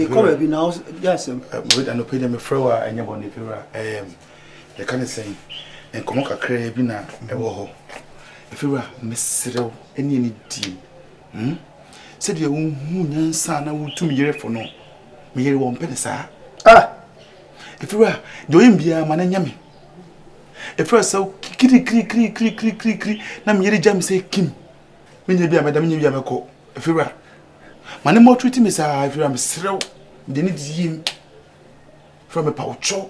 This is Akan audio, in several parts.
come be now. Yes. With an opinion me frowa and your if you you can say and come on a bi na e wo ho. If you mesrew any team. Said you nyansa na wutum yere for no. Me yere won pene saa. If you were doing bia man nyame. If you so kri na me yere jam say kim. Me nye bia madam nye bia meko. If you were man mo treat me saa if you am serew de need yim from a paucho.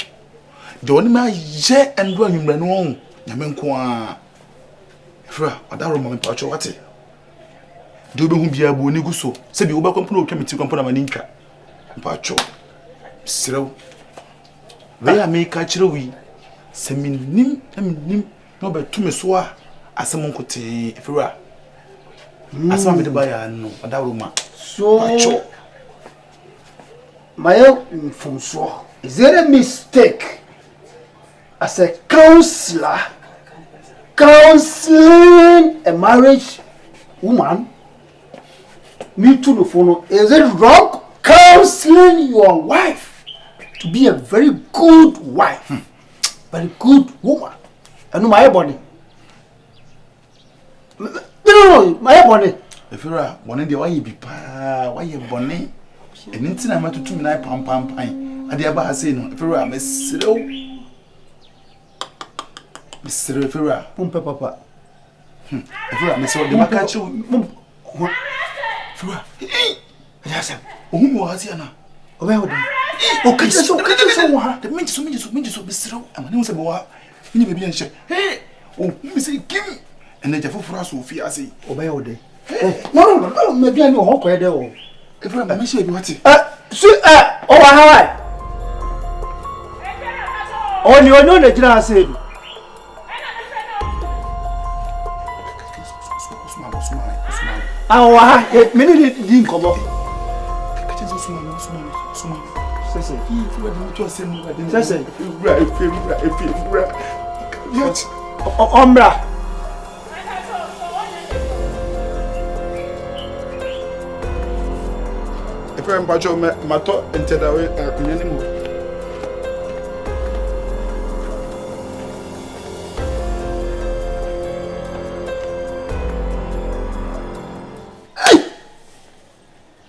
The only ma je and do anwumra no nyame nko a. If you were odaro mo paucho wate. Do be hu bia bo ni guso. Se bi wo ba kompo no twamiti kompo na mani ntwa. Paucho. Serew. We make a chirui. Seminim, no, but to me so asem nkote if you are. Asem me de buy no, adawuma. So, my from so is there a mistake as a counselor counseling a marriage woman? Me to the phone. Is it wrong counseling your wife to be a very good wife, very good woman? And my body. No, my body. If you are one of the why you be pa, why you bonny, and intin I'm to 2 minutes pam. And the abba say no, if you are Miss if you are Papa. If you are Miss the Macacho, yes, whom was here now? Well, okay, so the minutes of Mr. and news about you be and say, hey, oh, me say, give me, and then the for us will fear say, obey all day. No, maybe I know how quite there. If I'm a sure what it. Oh, how on your know the general said. Ah, minute didn't come up. Sese, if you are to say more than Sese, yes, Ombra. If I'm Bajo Mato and Tedawe anymore.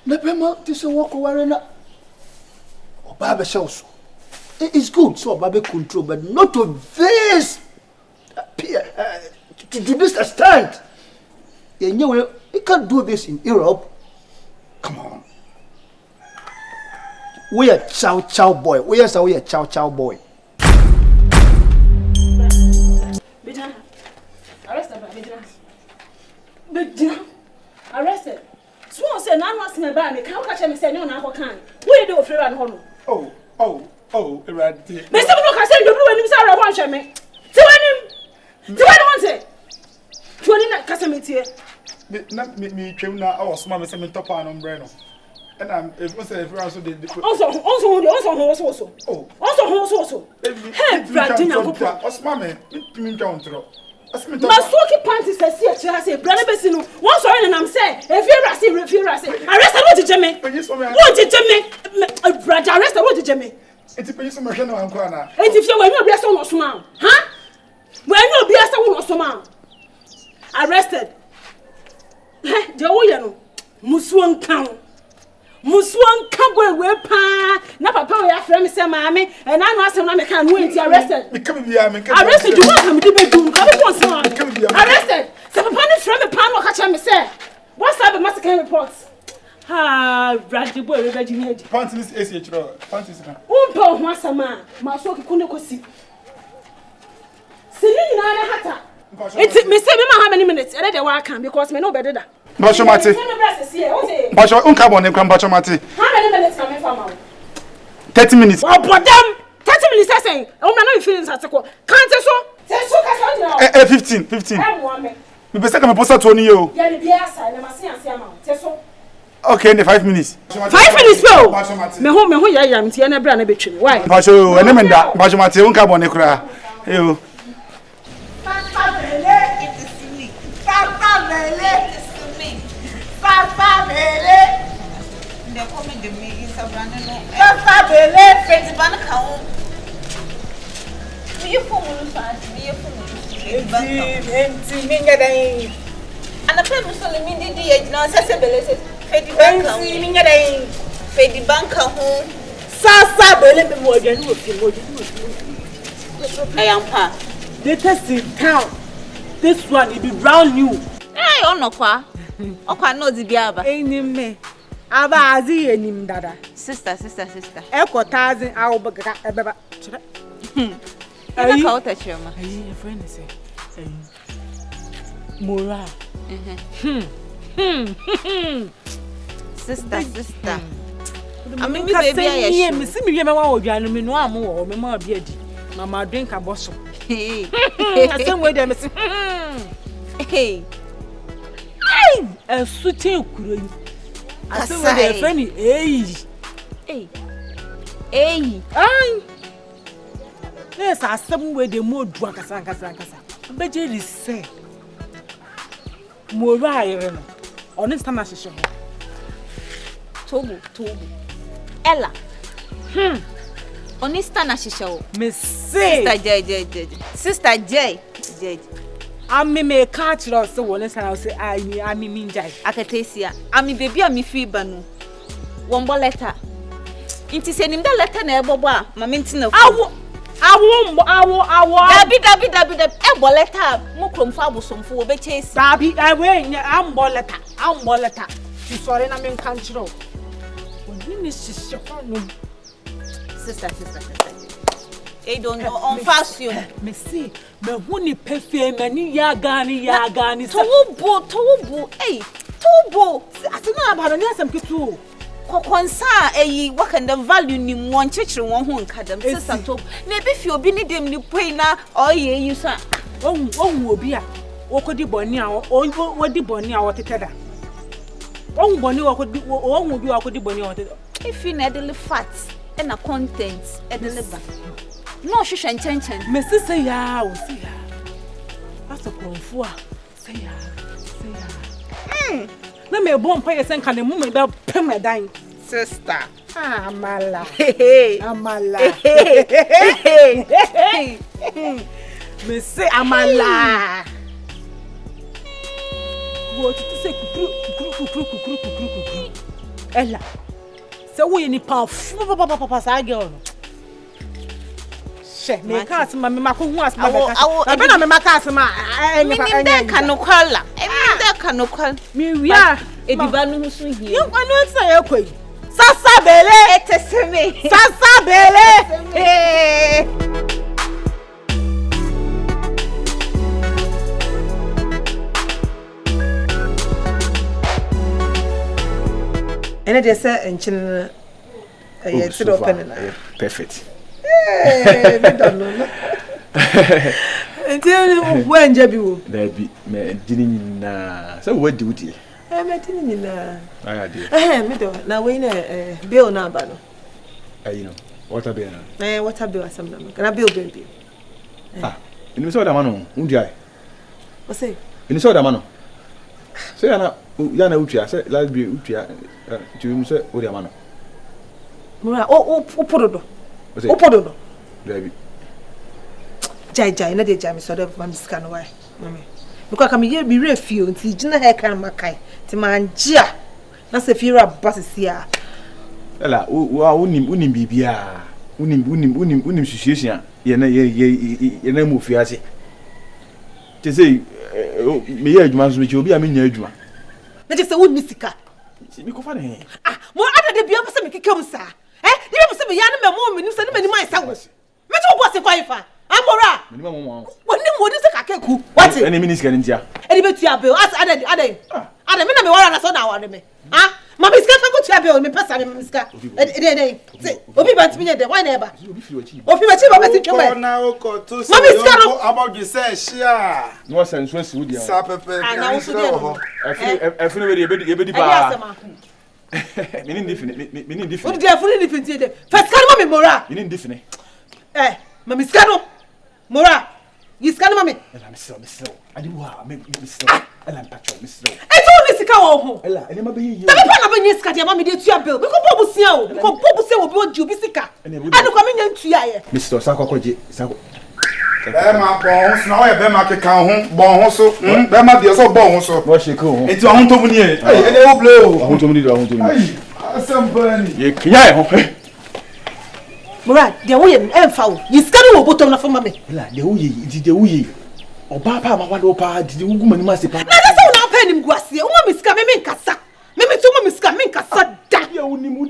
Nepema, this is walk over. Baba shows. It's good, so Baba control, but not to this to this extent. You know, you can't do this in Europe. Come on. We are chow boy. We are chow boy. Bejana. Arrested, Bejana. Arrested. Swan said, "Now what's my bag? Can't catch me saying no, now can. We do a free run home." Oh, eradi. Me say no can say you do when you say I want me. Ti when want it. Tu when na kasa me tie. Me twem na I was smart me say me top an umbrella. And I'm if we say if we also the Also. Oh. Also. Hey, brother, na go. Osman me ntwa ontro. Masoki panties say brother besi no. One sorry na am say if you rase. Arrest what did you me? What did you me? Brother, arrest what did you me? Enti penyi so mehwe na anko ana. Enti fie when you be so no soma. Huh? When you be so no soma. Arrested. Eh, de wo ye no. Musuon kan we pa. Na papa we afre me say maame, e na no asem na me kan no enti arrested. Me come bia me arrested you want me be do. Come on say arrested. Say papa ni frame me pa no ka cha me say. What's up the massacre reports? Ah, Bradley boy, we be me. Panties ESI chro. Panties na. Umpa ho asama, ma so ki kune kosi. Sini na na hata. Enti me say me ma how many minutes? E dey wa kan because me no be deda. Basho mate. Basho unka bone kran basho mate. How many minutes can me farm? 30 minutes. Oh, but them 30 minutes saying. Oh, na no feelings atako. Can't so? Say so ka so now. 15. Me be say ka me posta to ni yo. Ya be asa na mase anse ama. Say so. Okay, in the 5 minutes. 5 minutes well. Me ho ya mtie na bra na betwe me. Why? Basho ene menda. Basho mate unka bone kra. Yo. They call me the me is a brand new. Bele. Freddy Banka. You for me, Empty, minga day. and a friend was only me the now accessibility. Freddy Banka. Minga day. Freddy Banka home. Sasa bele be more than you. I am pa. They test in town. This one it be brand new. Hey, on okwa. Okwa no di biaba. Enim me. Aba azi enim dada. Sister. Eko thousand awo baga ebeba. Ayi. Ka wota chema. Ayi, your friend say. Mora. Sister. I mean, Me baby, I me see me me wa odwan me no am wo me ma bi adi. Mama drink aboso. Hey. Same way dem say. Hey. Hey, a sutin kuro yi. Ase we dey friend Hey. Ai. Yes, asem we dey mo du akasa. Beje ri say. Mo ra ayere no. Oni stand na hihye ho. Tobu. Ella. Oni stand na hihye Me say. Sister J. Ami me catch you so wole stand say ami minjai. Akatesia. Ami baby ami fi ba no. Wombo letter. Inti se nim da letter na ebobo a mama nti na Awo. Dabi. Ebo letter mo kromfo abosomfo wo be chase. Dabi, we ambo letter. You sorry na me kan chiro. Oni ni sisi ho no. Sister. They don't know on fast you. Me see, me huni perfect mani ya gani. Tobo. Hey, Tobo. Asina abaro ni asem kitu. Kokonsa what kind of value ni mo nchechire won ho nkadam sister Tobo. Na be fi obi ni dem ni poi na oye you sa. Ohun obi a wokodi boni a wodi boni a woteteda. Ohun boni ohun obi wokodi boni a woteteda. If you need the facts and the contents and deliver. No shushan chen. Me say ya, o say ya. That's a konfu a. Say ya. Na me bon pa yesen kan mu me da pem dan. Sister. Amala. Amala. Me say amala. What to say kukuru. Ella. Se wo ye ni pa sa girl. She me ka asema me mako hu asema beka. Abe na me maka asema enye kanokwala. Emi kanokwala. Me wia ediba no husu hie. You kwanu say ekoi. Sasa bele eteseme. Sasa bele. Ene dey say enchin eh sit open na. Perfect. Me don't know. Until when je bi wo. There be me dini na. So what do you? Me dini na. I dey. Me do. Na we na bill na ba no. You know. Water bill na. Water bill asam na. Na bill. You know that man undi ai. What say? You know that man. Say na utia say last be utia to say ODIAMONO. Mura opododo. Opododo. There be. Jai na dey jam so dey mam scan why. Mama. Because come here be refuse nti gina hair kan makai. Ti manjia. Na se fira basisi a. Ela unim bibia. Unim situation ye na mu fiase. Te say me ye adwuma so me obi a me nya adwuma. Na je say wonni sika. Me ko fa ne. Mo ada de bia pese me kekam sa. Ni be pese me ya na me mo me nim se ni man sa wo. Me to boss kwa ifa. Amora. Me ni mo. Wonni se kakeku. What? Any minister ntia. Eni be tua bill. Ada me na me wara na so na wara me. Mama iska fa go tua bill me pesa me iska. Obi ba ntimi de why na eba. Obi fi wachi ba be ti tweme. Na oko to say about you say share. No sense we see dia. Sa pepe. Na wo so dia no. Efunu we de ebedi ba. Me ni different. What dey efunu different dey. First kan mama mora. Me ni different. Mama iska no. Mora. Iska no mama. Ela me sell. Adi wa me sell. Ela mpacho. Mr. Eto ni sika wo ho. Ella, ene ma be yi. Na papa na be nyi sika de ma me de tua bill. Me ko bobu sia o. Me ko bobu sia obi oji obi sika. Ade ko me nya ntua ye. Mr. Sakwakoje, Sako. Bema bon so na o ye bema keka ho bon ho so. Bema de so bon ho so. Wo sheke ho. Enti ahun to mu ni e. Ene wo ble o. Ahun to mu ni do ahun to mu. Ai, asamba ni. Ye kiya ho. Mura, de wo ye emfa o. Yi sika no wo botom na fama me. Ella, de wo ye, de wo ye. Oba pa ma wado pa di ugu mani ma se pa. Na se wo na pa nim guase. Wo mi sika me nkasa. Me to mo mi sika me nkasa da. Ya unim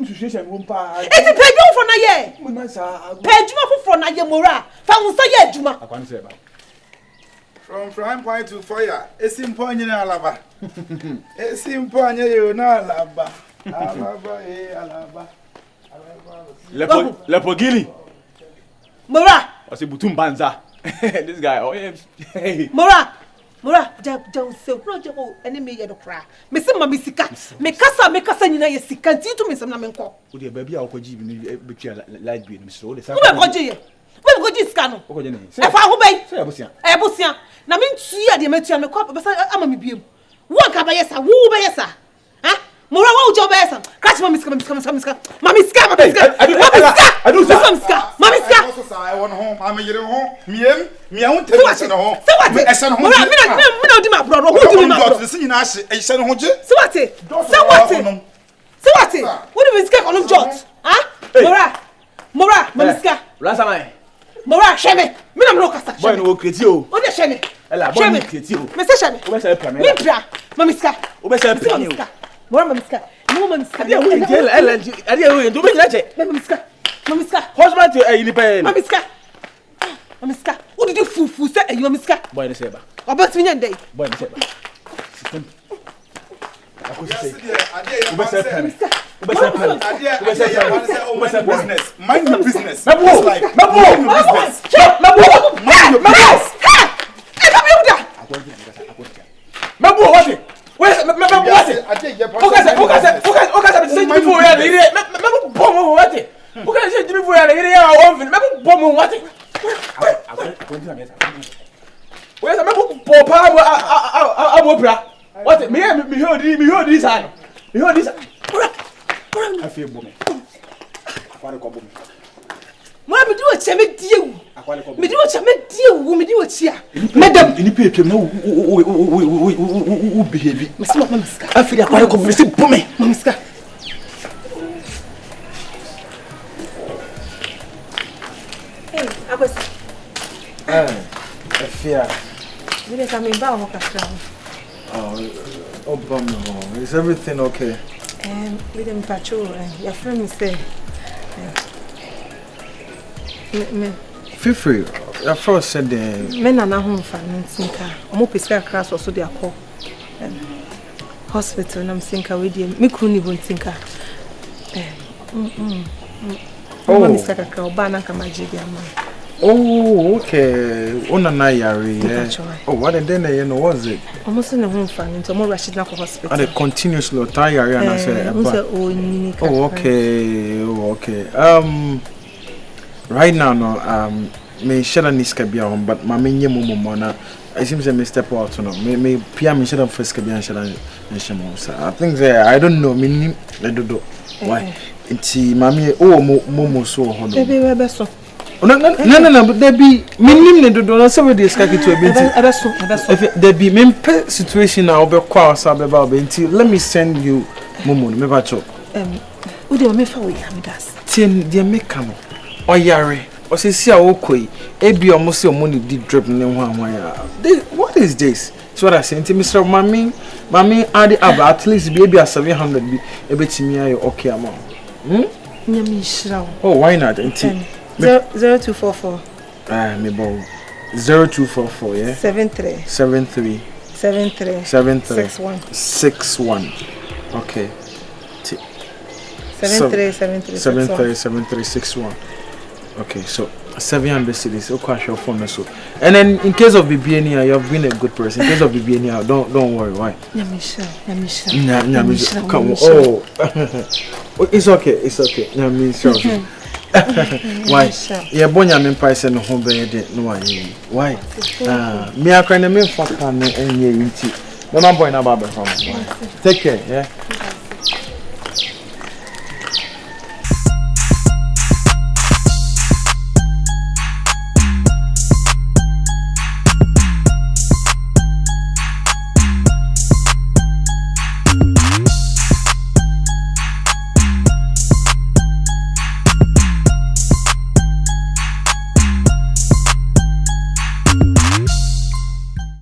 situation wo pa. Eti peju fo na ye. Mo na sa. Peju fo na ye mura. Fa wo sa ye adwuma. Akwani se ba. From frying pan to fire. Esi mpo anye na alaba. Esi mpo anye yo na alaba. Alaba alaba. Lepo gili. Mura. Ose butum banza. This guy, oh yeah. Mura, ja se pro je ko ene me ye do kra. Me se ma me sika. Me kasa nyina ye sika nti to me sem na me nko. Wo de baabi a wo kwaji bi no betua light bill no so wo de sa. Wo be kwaji ye. Wo be kwaji sika no. Wo kwaji ne. E fa ho bai. Se abusia. E busia. Na me ntua de me tua me ko be sa ama me biem. Wo ka ba yesa, wo be yesa. Ha? Mura wo jo be yesa. Catch ma miska. Mami ska. I do sa. Mami ska. So sa I won home. Am yire ho. Me ahun te se no ho. Se what? Me ese no ho. Mura me na di ma bro. Who do me ma bro? Se nyina ahye ese no ho je. Se what? Se what? Wo do me ska kono jot? Ha? Mura, mami ska. Rasa mai. Mura sheme. Me na me kasa. Boy no wo kreti o. O de sheme. Ella, boy no kreti o. Me se sheme. Wo be say plan. Me bra. Mami ska. Wo be say plan o. Mura mami ska. Mo mami ska. Ade wo ngel Ella, ade wo ndo be nyina che. Mami ska. Mami ska. Husband to ni pe. Mami ska. Mami ska. Wo did you fufu say you mami ska? Boy no say ba. About me ndey. Boy no say ba. System. Ako say. Ade Wo be say plan. Wo be say business. Mind your business. Mind your business. I feel booming. Mo me di o che me die wu. Me di o che me die wu, me di o che a. Madam, ini pe na wo behave. Me se mama miska. Afiri akware ko me se booming. Mama miska. Hey, abasi. Afia. Dile ka me ba o kakra. Oh, bum. Is everything okay? We dem patrol your friend me say. Me Feel free. Your first said me na na home fa ntinka. Omo pese akra so de akọ. Hospital na msinka we dey me kru ni ho ntinka. Oh, Mr. Kakra oba na kama jidi ama. Oh, okay. Ona na yari. Oh, what then you know was it? Almost in the home fa nti omo rush na hospital. And continuously yari and say. Oh, okay. Oh, okay. Right now no me share niska bia home but ma menye momo na it seems me step out no me pia me share first bia share so I think I don't know me do why nti mami momo so ho no baby we be so no but there be me ne do no say we dey skaki to be so if there be me situation na obe kwa so be ba obe nti let me send you momo me ba cho we dey me fa we am das tin dey make am oyare osisi a wokoi ebi omosi omoni di drip ne ho anwa ya what is this so what I say Mr. Mami add up at least be 700 bi ebetimi ayo okay amount nyami shira oh why not 0244 me bo 0244 yeah 73 61 okay 73 okay, so 700 cities. Okay, your phone so. And then in case of BBNA, you have been a good person. In case of BBNA, don't worry. Why? Nyamisha. Come on. Oh, it's okay. Nyamisha. Why? Yeah, bonya me price no home be no why? Me akra na me faka na enye yinti. The man boy na ba be from. Take care, yeah.